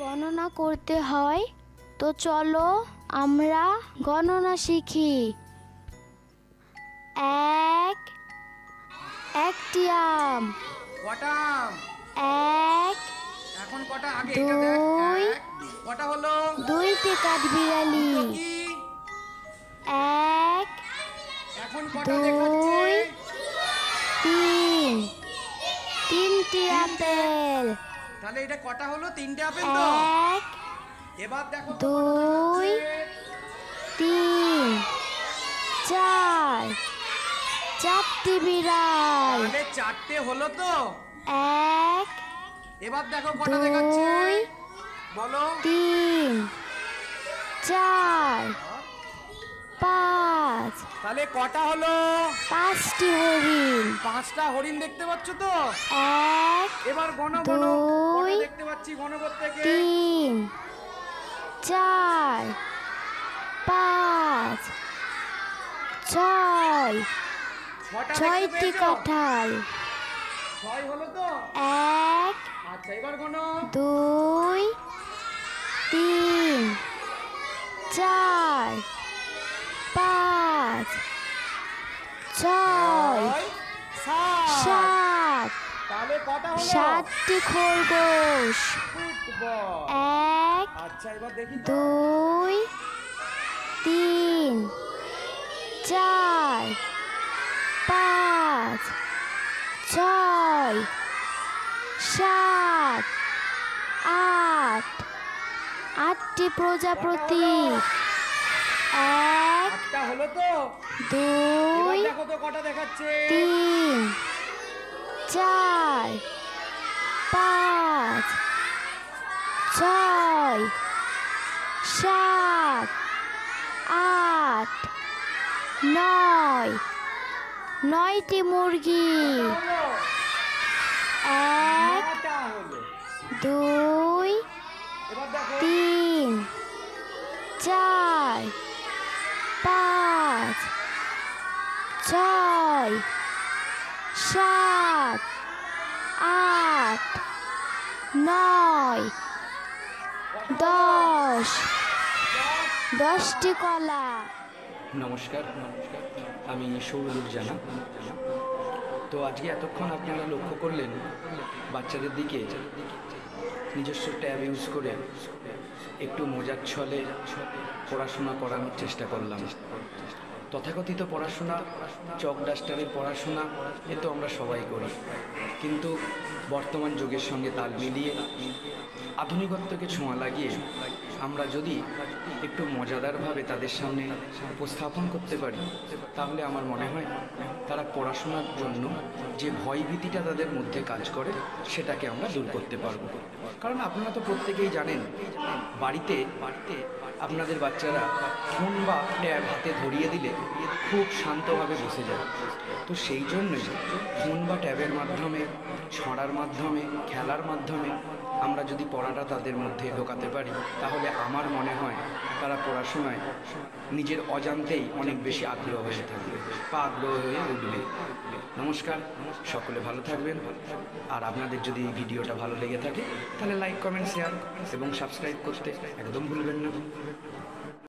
গণনা করতে হয়, তো চলো আমরা গণনা শিখি। এক, একটি আম। কটা আম? এক, এখন কটা? আগে এটা দেখ। দুই, কটা হলো? দুইটি কাঠবিড়ালি। দুটো কি? এক, এখন কটা দেখাচ্ছে? দুই, তিন, তিনটি আপেল। তাহলে এটা কটা হলো? তিনটে আপেল তো। এক, এবার দেখো তো কটা দুই, দেখাচ্ছে? তিন, চার, চারটি বিড়াল। তাহলে চারটে হলো তো। এক, এবার দেখো কটা দেখাচ্ছে? দুই, বলো। তিন, চার, পাঁচ, তাহলে কটা হলো? পাঁচটি হরিণ। পাঁচটা হরিণ দেখতে পাচ্ছ তো। এক, এবার গণ গণ। দুই, কটা দেখতে পাচ্ছি গণ প্রত্যেকে? তিন, চার, পাঁচ, ছয়, ছটা দেখতে ছয়টি পেয়েছো? কাঁঠাল। ছয় হলো তো। এক, আচ্ছা এবার গণ। দুই, তিন, চার, পাঁচ, ছয়, সাত। সাত, তাহলে কটা হলো? সাতটি খরগোশ। ফুটবল। এক, আচ্ছা এবার দেখি তো। দুই, তিন, চার, পাঁচ, ছয়, সাত, আট, আটটি প্রজাপতি। এক, আটটা হলো তো। এবার দুই, দেখো তো কটা দেখাচ্ছে? তিন, চার, পাঁচ, ছয়, সাত, আট, নয়, নয়টি মুরগি। হলো। এক, নটা হলো। দুই, এবার দেখো। তিন, চার, পাঁচ, ছয়, সাত, আট, নয়, দশ, দশটি কলা। নমস্কার, আমি সৌরদীপ জানা। তো আজকে এতক্ষণ আপনারা লক্ষ্য করলেন বাচ্চাদের দিকে নিজস্ব ট্যাব ইউজ করে একটু মজার ছলে পড়াশোনা করানোর চেষ্টা করলাম। তথাকথিত পড়াশোনা, চক ডাস্টারের পড়াশোনা এ তো আমরা সবাই করি, কিন্তু বর্তমান যুগের সঙ্গে তাল মিলিয়ে আধুনিকত্বকে ছোঁয়া লাগিয়ে আমরা যদি একটু মজাদারভাবে তাদের সামনে উপস্থাপন করতে পারি, তাহলে আমার মনে হয় তারা পড়াশোনার জন্য যে ভয়ভীতিটা তাদের মধ্যে কাজ করে সেটাকে আমরা দূর করতে পারবো। কারণ আপনারা তো প্রত্যেকেই জানেন, বাড়িতে আপনাদের বাচ্চারা ফোন বা ট্যাব হাতে ধরিয়ে দিলে খুব শান্তভাবে বসে যায়। তো সেই জন্যই ফোন বা ট্যাবের মাধ্যমে, ছড়ার মাধ্যমে, খেলার মাধ্যমে আমরা যদি পড়াটা তাদের মধ্যে ঢোকাতে পারি, তাহলে আমার মনে হয় তারা পড়াশোনায় নিজের অজান্তেই অনেক বেশি আগ্রহ হয়ে থাকবে বা আগ্রহ হয়ে উঠবে। নমস্কার, সকলে ভালো থাকবেন। আর আপনাদের যদি এই ভিডিওটা ভালো লেগে থাকে তাহলে লাইক, কমেন্ট, শেয়ার এবং সাবস্ক্রাইব করতে একদম ভুলবেন না।